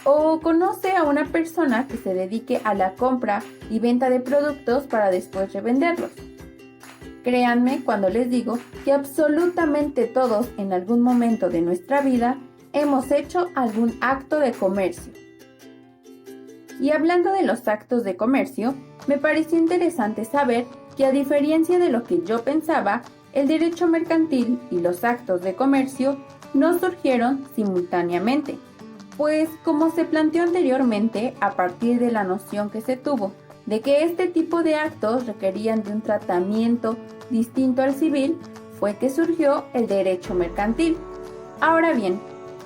¿O conoce a una persona que se dedique a la compra y venta de productos para después revenderlos? Créanme cuando les digo que absolutamente todos en algún momento de nuestra vida hemos hecho algún acto de comercio. Y hablando de los actos de comercio, me pareció interesante saber que a diferencia de lo que yo pensaba, el derecho mercantil y los actos de comercio no surgieron simultáneamente, pues como se planteó anteriormente, a partir de la noción que se tuvo de que este tipo de actos requerían de un tratamiento distinto al civil, fue que surgió el derecho mercantil. Ahora bien,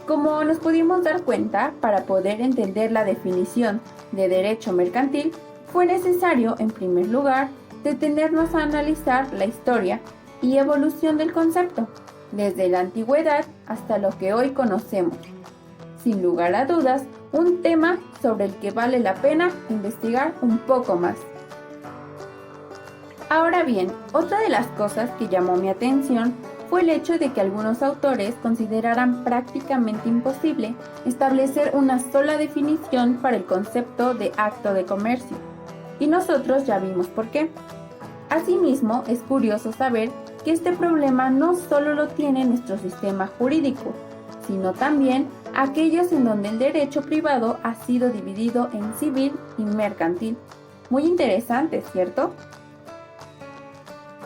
como nos pudimos dar cuenta, para poder entender la definición de derecho mercantil, fue necesario, en primer lugar, detenernos a analizar la historia y evolución del concepto, desde la antigüedad hasta lo que hoy conocemos. Sin lugar a dudas, un tema sobre el que vale la pena investigar un poco más. Ahora bien, otra de las cosas que llamó mi atención fue el hecho de que algunos autores consideraran prácticamente imposible establecer una sola definición para el concepto de acto de comercio, y nosotros ya vimos por qué. Asimismo, es curioso saber que este problema no solo lo tiene nuestro sistema jurídico, sino también aquellos en donde el derecho privado ha sido dividido en civil y mercantil. Muy interesante, ¿cierto?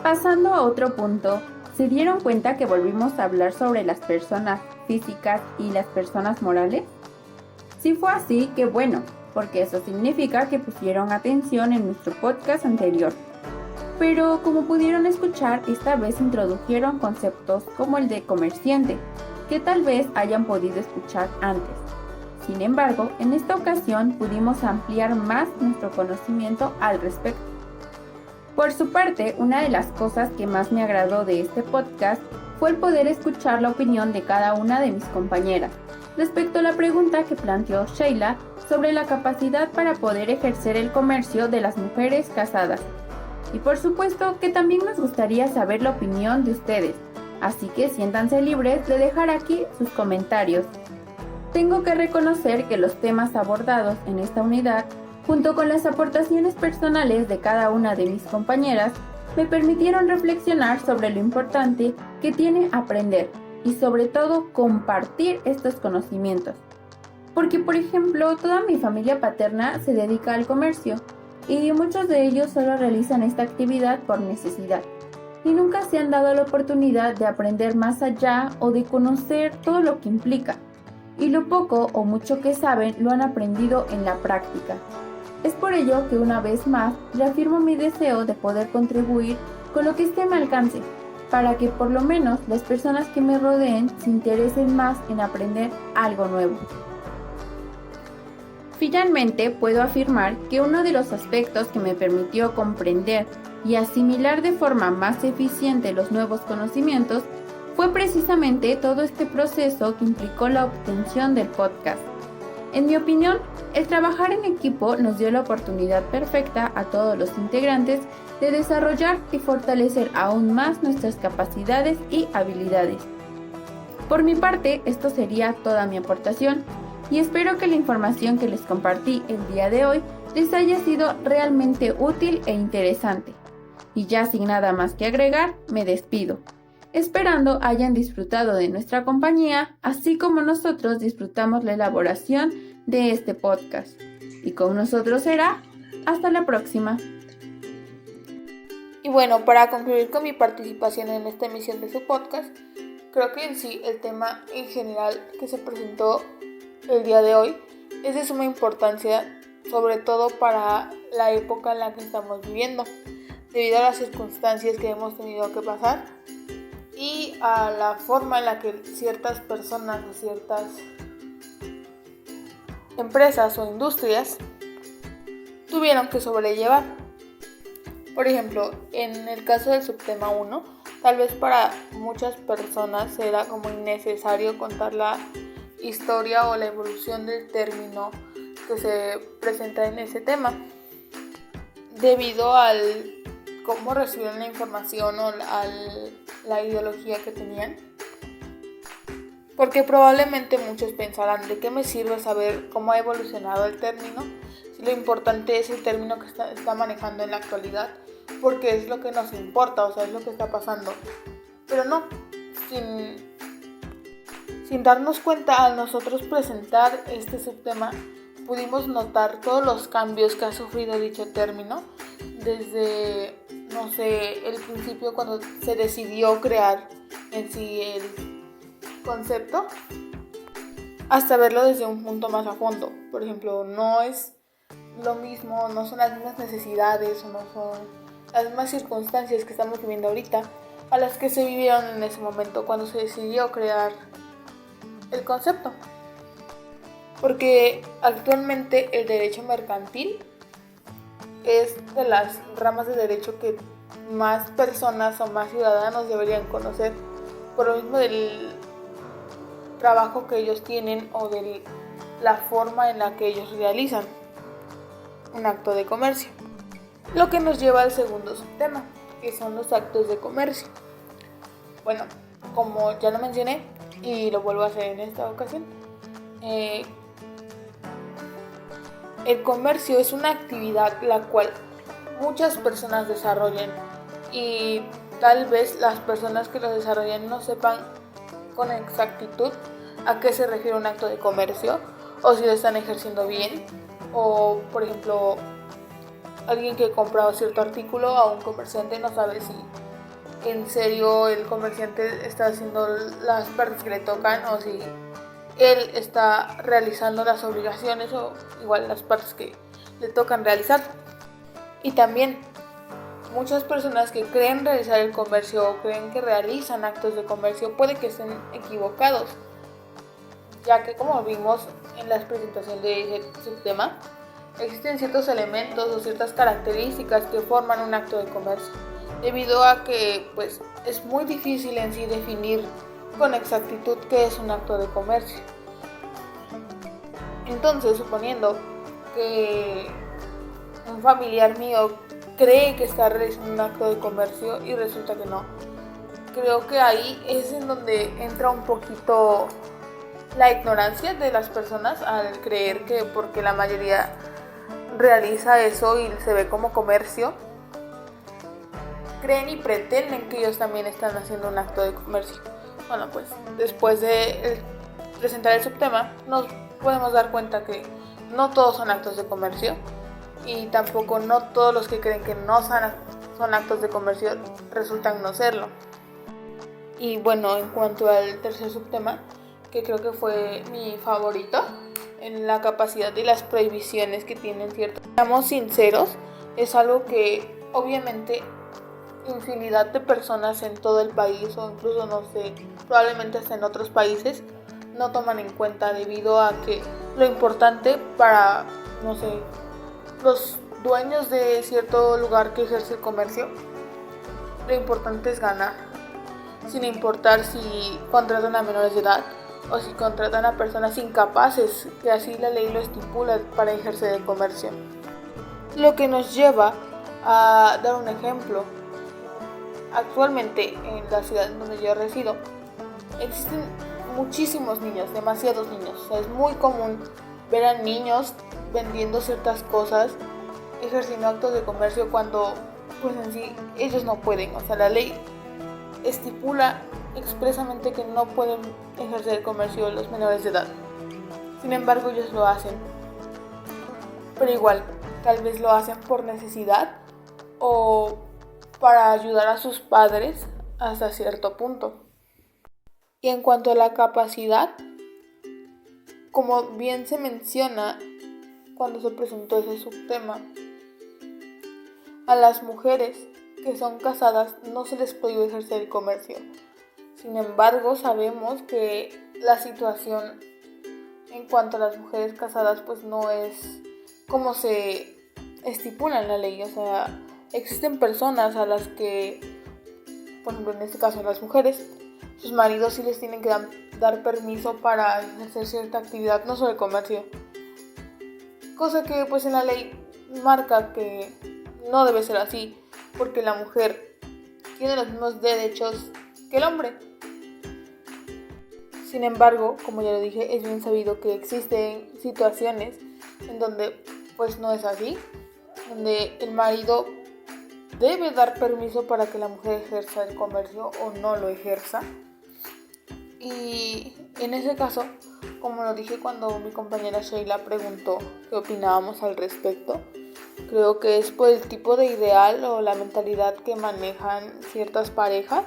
Pasando a otro punto, ¿Se dieron cuenta que volvimos a hablar sobre las personas físicas y las personas morales? Si fue así, qué bueno, porque eso significa que pusieron atención en nuestro podcast anterior. Pero como pudieron escuchar, esta vez introdujeron conceptos como el de comerciante, que tal vez hayan podido escuchar antes. Sin embargo, en esta ocasión pudimos ampliar más nuestro conocimiento al respecto. Por su parte, una de las cosas que más me agradó de este podcast fue el poder escuchar la opinión de cada una de mis compañeras respecto a la pregunta que planteó Sheila sobre la capacidad para poder ejercer el comercio de las mujeres casadas. Y por supuesto que también nos gustaría saber la opinión de ustedes, así que siéntanse libres de dejar aquí sus comentarios. Tengo que reconocer que los temas abordados en esta unidad, junto con las aportaciones personales de cada una de mis compañeras, me permitieron reflexionar sobre lo importante que tiene aprender y sobre todo compartir estos conocimientos. Porque, por ejemplo, toda mi familia paterna se dedica al comercio y muchos de ellos solo realizan esta actividad por necesidad y nunca se han dado la oportunidad de aprender más allá o de conocer todo lo que implica. Y lo poco o mucho que saben lo han aprendido en la práctica. Es por ello que una vez más reafirmo mi deseo de poder contribuir con lo que esté a mi alcance, para que por lo menos las personas que me rodeen se interesen más en aprender algo nuevo. Finalmente, puedo afirmar que uno de los aspectos que me permitió comprender y asimilar de forma más eficiente los nuevos conocimientos fue precisamente todo este proceso que implicó la obtención del podcast. En mi opinión, el trabajar en equipo nos dio la oportunidad perfecta a todos los integrantes de desarrollar y fortalecer aún más nuestras capacidades y habilidades. Por mi parte, esto sería toda mi aportación y espero que la información que les compartí el día de hoy les haya sido realmente útil e interesante. Y ya sin nada más que agregar, me despido, esperando hayan disfrutado de nuestra compañía, así como nosotros disfrutamos la elaboración de este podcast. Y con nosotros será hasta la próxima. Y bueno, para concluir con mi participación en esta emisión de su podcast, creo que en sí el tema en general que se presentó el día de hoy es de suma importancia, sobre todo para la época en la que estamos viviendo, debido a las circunstancias que hemos tenido que pasar y a la forma en la que ciertas personas o ciertas empresas o industrias tuvieron que sobrellevar. Por ejemplo, en el caso del subtema 1, tal vez para muchas personas era como innecesario contar la historia o la evolución del término que se presenta en ese tema, debido al cómo recibieron la información o la ideología que tenían. Porque probablemente muchos pensarán, ¿de qué me sirve saber cómo ha evolucionado el término si lo importante es el término que está manejando en la actualidad? Porque es lo que nos importa, o sea, es lo que está pasando. Pero no, sin darnos cuenta, al nosotros presentar este subtema, pudimos notar todos los cambios que ha sufrido dicho término, desde, el principio cuando se decidió crear en sí el concepto, hasta verlo desde un punto más a fondo. Por ejemplo, no es lo mismo, no son las mismas necesidades o no son las mismas circunstancias que estamos viviendo ahorita a las que se vivieron en ese momento cuando se decidió crear el concepto. Porque actualmente el derecho mercantil es de las ramas de derecho que más personas o más ciudadanos deberían conocer, por lo mismo del trabajo que ellos tienen o de la forma en la que ellos realizan un acto de comercio. Lo que nos lleva al segundo subtema, que son los actos de comercio. Bueno, como ya lo mencioné y lo vuelvo a hacer en esta ocasión, el comercio es una actividad la cual muchas personas desarrollan y tal vez las personas que lo desarrollan no sepan con exactitud a qué se refiere un acto de comercio o si lo están ejerciendo bien, o por ejemplo alguien que compra cierto artículo a un comerciante no sabe si en serio el comerciante está haciendo las partes que le tocan o si él está realizando las obligaciones o igual las partes que le tocan realizar. Y también muchas personas que creen realizar el comercio o creen que realizan actos de comercio puede que estén equivocados, ya que como vimos en la presentación de ese tema, existen ciertos elementos o ciertas características que forman un acto de comercio, debido a que pues es muy difícil en sí definir con exactitud qué es un acto de comercio. Entonces, suponiendo que un familiar mío cree que está realizando un acto de comercio y resulta que no, creo que ahí es en donde entra un poquito la ignorancia de las personas al creer que porque la mayoría realiza eso y se ve como comercio, creen y pretenden que ellos también están haciendo un acto de comercio. Bueno, pues después de presentar el subtema nos podemos dar cuenta que no todos son actos de comercio y tampoco no todos los que creen que no son actos de comercio resultan no serlo. Y bueno, en cuanto al tercer subtema, que creo que fue mi favorito, en la capacidad y las prohibiciones que tienen ciertos. Seamos sinceros, es algo que obviamente infinidad de personas en todo el país o incluso no sé, probablemente hasta en otros países no toman en cuenta debido a que lo importante para, no sé, los dueños de cierto lugar que ejerce el comercio, lo importante es ganar, sin importar si contratan a menores de edad o si contratan a personas incapaces, que así la ley lo estipula para ejercer el comercio. Lo que nos lleva a dar un ejemplo. Actualmente en la ciudad en donde yo resido existen muchísimos niños, demasiados niños. O sea, es muy común ver a niños vendiendo ciertas cosas, ejerciendo actos de comercio cuando pues en sí ellos no pueden. O sea, la ley estipula expresamente que no pueden ejercer el comercio los menores de edad. Sin embargo, ellos lo hacen. Pero igual, tal vez lo hacen por necesidad o para ayudar a sus padres hasta cierto punto. Y en cuanto a la capacidad, como bien se menciona cuando se presentó ese subtema, a las mujeres que son casadas no se les prohíbe ejercer el comercio. Sin embargo, sabemos que la situación en cuanto a las mujeres casadas pues no es como se estipula en la ley. O sea, existen personas a las que, por ejemplo en este caso a las mujeres, sus maridos sí les tienen que dar permiso para ejercer cierta actividad, no solo el comercio. Cosa que pues en la ley marca que no debe ser así, porque la mujer tiene los mismos derechos que el hombre. Sin embargo, como ya lo dije, es bien sabido que existen situaciones en donde pues no es así, donde el marido debe dar permiso para que la mujer ejerza el comercio o no lo ejerza. Y en ese caso, como lo dije cuando mi compañera Sheila preguntó qué opinábamos al respecto, creo que es por el tipo de ideal o la mentalidad que manejan ciertas parejas,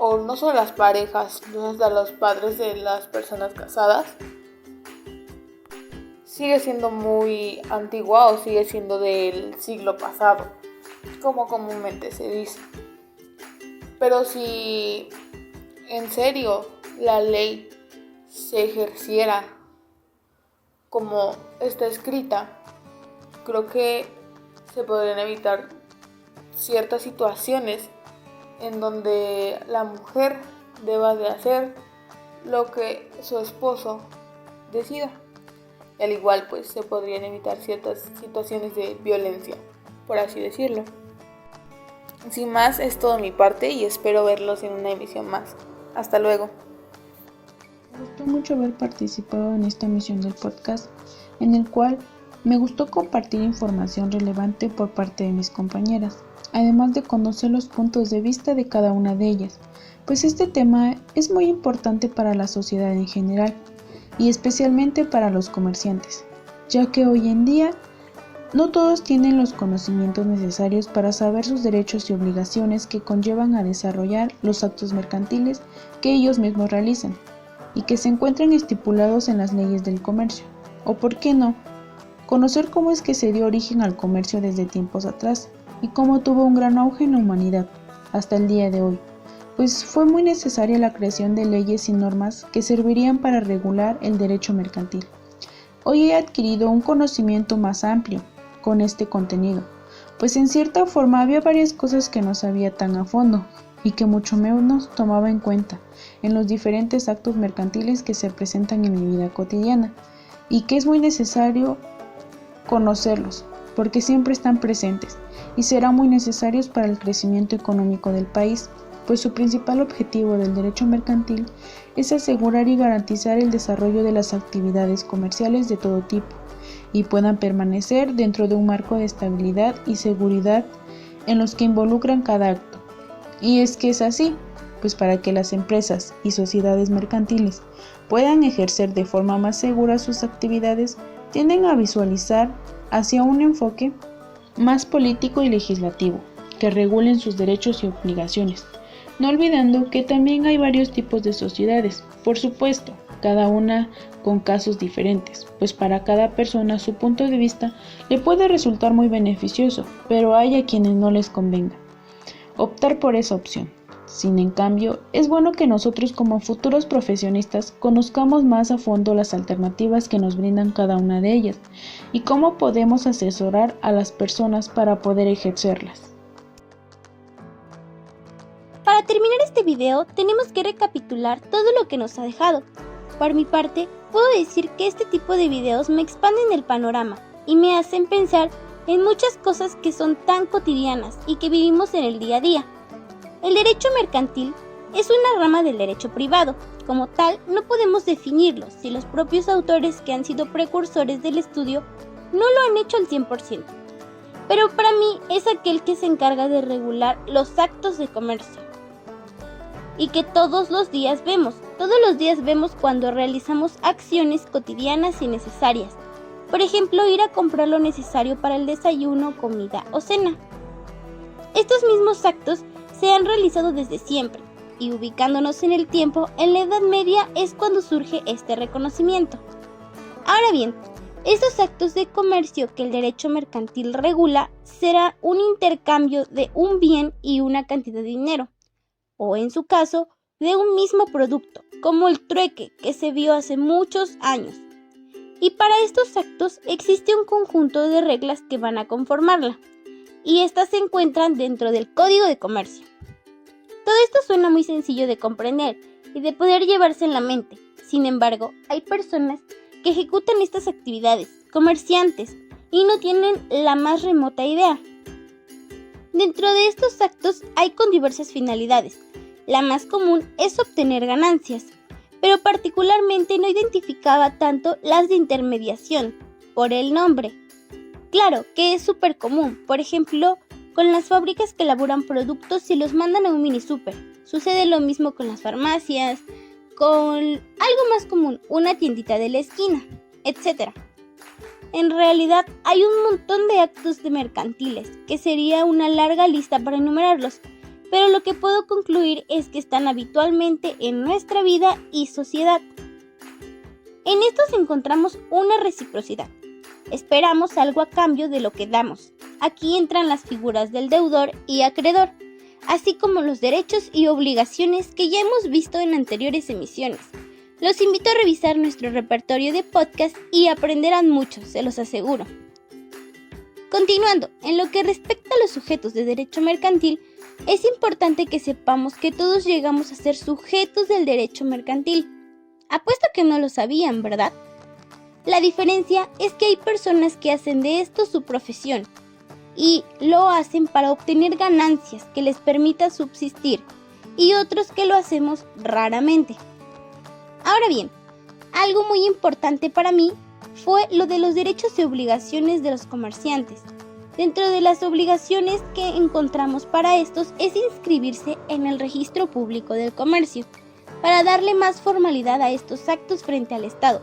o no solo las parejas, hasta los padres de las personas casadas. Sigue siendo muy antigua o sigue siendo del siglo pasado, como comúnmente se dice. Pero si en serio la ley se ejerciera como está escrita, creo que se podrían evitar ciertas situaciones en donde la mujer deba de hacer lo que su esposo decida. Y al igual pues se podrían evitar ciertas situaciones de violencia, por así decirlo. Sin más, es todo mi parte y espero verlos en una emisión más. Hasta luego. Me gustó mucho haber participado en esta emisión del podcast, en el cual me gustó compartir información relevante por parte de mis compañeras, además de conocer los puntos de vista de cada una de ellas, pues este tema es muy importante para la sociedad en general y especialmente para los comerciantes, ya que hoy en día No todos tienen los conocimientos necesarios para saber sus derechos y obligaciones que conllevan a desarrollar los actos mercantiles que ellos mismos realizan y que se encuentran estipulados en las leyes del comercio. O por qué no, conocer cómo es que se dio origen al comercio desde tiempos atrás y cómo tuvo un gran auge en la humanidad hasta el día de hoy, pues fue muy necesaria la creación de leyes y normas que servirían para regular el derecho mercantil. Hoy he adquirido un conocimiento más amplio con este contenido, pues en cierta forma había varias cosas que no sabía tan a fondo y que mucho menos tomaba en cuenta en los diferentes actos mercantiles que se presentan en mi vida cotidiana y que es muy necesario conocerlos porque siempre están presentes y serán muy necesarios para el crecimiento económico del país, pues su principal objetivo del derecho mercantil es asegurar y garantizar el desarrollo de las actividades comerciales de todo tipo y puedan permanecer dentro de un marco de estabilidad y seguridad en los que involucran cada acto. Y es que es así, pues para que las empresas y sociedades mercantiles puedan ejercer de forma más segura sus actividades, tienden a visualizar hacia un enfoque más político y legislativo, que regulen sus derechos y obligaciones, no olvidando que también hay varios tipos de sociedades, por supuesto, cada una con casos diferentes, pues para cada persona su punto de vista le puede resultar muy beneficioso, pero hay a quienes no les convenga optar por esa opción. En cambio, es bueno que nosotros como futuros profesionistas conozcamos más a fondo las alternativas que nos brindan cada una de ellas y cómo podemos asesorar a las personas para poder ejercerlas. Para terminar este video, tenemos que recapitular todo lo que nos ha dejado. Por mi parte, puedo decir que este tipo de videos me expanden el panorama y me hacen pensar en muchas cosas que son tan cotidianas y que vivimos en el día a día. El derecho mercantil es una rama del derecho privado. Como tal, no podemos definirlo si los propios autores que han sido precursores del estudio no lo han hecho al 100%. Pero para mí es aquel que se encarga de regular los actos de comercio y que todos los días vemos cuando realizamos acciones cotidianas y necesarias. Por ejemplo, ir a comprar lo necesario para el desayuno, comida o cena. Estos mismos actos se han realizado desde siempre, y ubicándonos en el tiempo, en la Edad Media es cuando surge este reconocimiento. Ahora bien, estos actos de comercio que el derecho mercantil regula será un intercambio de un bien y una cantidad de dinero, o en su caso, de un mismo producto, como el trueque que se vio hace muchos años. Y para estos actos existe un conjunto de reglas que van a conformarla, y estas se encuentran dentro del Código de Comercio. Todo esto suena muy sencillo de comprender y de poder llevarse en la mente. Sin embargo, hay personas que ejecutan estas actividades, comerciantes, y no tienen la más remota idea. Dentro de estos actos hay con diversas finalidades. La más común es obtener ganancias, pero particularmente no identificaba tanto las de intermediación, por el nombre. Claro que es súper común, por ejemplo, con las fábricas que elaboran productos y los mandan a un mini super. Sucede lo mismo con las farmacias, con algo más común, una tiendita de la esquina, etc. En realidad hay un montón de actos de mercantiles, que sería una larga lista para enumerarlos, pero lo que puedo concluir es que están habitualmente en nuestra vida y sociedad. En estos encontramos una reciprocidad. Esperamos algo a cambio de lo que damos. Aquí entran las figuras del deudor y acreedor, así como los derechos y obligaciones que ya hemos visto en anteriores emisiones. Los invito a revisar nuestro repertorio de podcast y aprenderán mucho, se los aseguro. Continuando, en lo que respecta a los sujetos de derecho mercantil, es importante que sepamos que todos llegamos a ser sujetos del derecho mercantil. Apuesto que no lo sabían, ¿verdad? La diferencia es que hay personas que hacen de esto su profesión y lo hacen para obtener ganancias que les permita subsistir, y otros que lo hacemos raramente. Ahora bien, algo muy importante para mí fue lo de los derechos y obligaciones de los comerciantes. Dentro de las obligaciones que encontramos para estos es inscribirse en el registro público del comercio, para darle más formalidad a estos actos frente al Estado.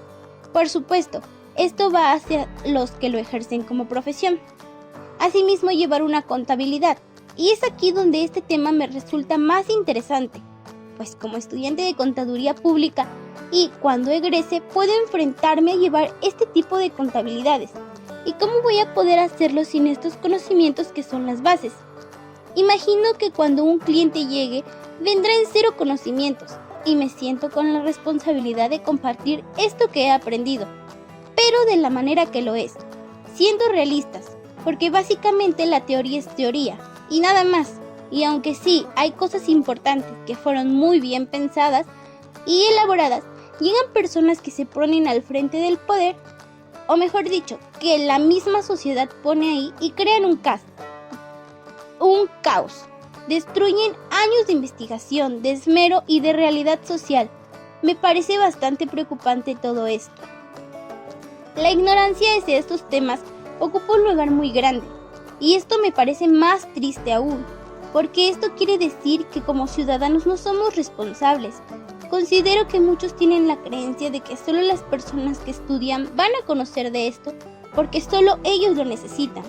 Por supuesto, esto va hacia los que lo ejercen como profesión. Asimismo, llevar una contabilidad. Y es aquí donde este tema me resulta más interesante, pues como estudiante de contaduría pública y cuando egrese puedo enfrentarme a llevar este tipo de contabilidades. ¿Y cómo voy a poder hacerlo sin estos conocimientos que son las bases? Imagino que cuando un cliente llegue, vendrá en cero conocimientos y me siento con la responsabilidad de compartir esto que he aprendido, pero de la manera que lo es, siendo realistas, porque básicamente la teoría es teoría y nada más. Y aunque sí hay cosas importantes que fueron muy bien pensadas y elaboradas, llegan personas que se ponen al frente del poder, o mejor dicho, que la misma sociedad pone ahí y crean un caos. Destruyen años de investigación, de esmero y de realidad social. Me parece bastante preocupante todo esto. La ignorancia hacia estos temas ocupa un lugar muy grande, y esto me parece más triste aún, porque esto quiere decir que como ciudadanos no somos responsables. Considero que muchos tienen la creencia de que solo las personas que estudian van a conocer de esto, porque solo ellos lo necesitan.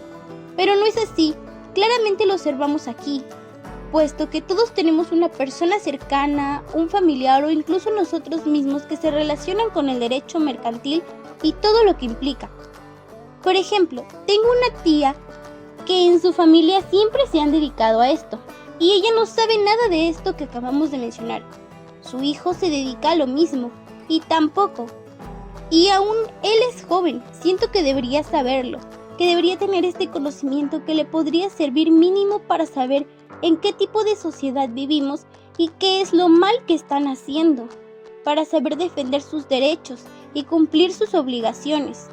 Pero no es así, claramente lo observamos aquí, puesto que todos tenemos una persona cercana, un familiar o incluso nosotros mismos que se relacionan con el derecho mercantil y todo lo que implica. Por ejemplo, tengo una tía que en su familia siempre se han dedicado a esto, y ella no sabe nada de esto que acabamos de mencionar. Su hijo se dedica a lo mismo, y tampoco. Y aún él es joven, siento que debería saberlo, que debería tener este conocimiento que le podría servir mínimo para saber en qué tipo de sociedad vivimos y qué es lo mal que están haciendo, para saber defender sus derechos y cumplir sus obligaciones.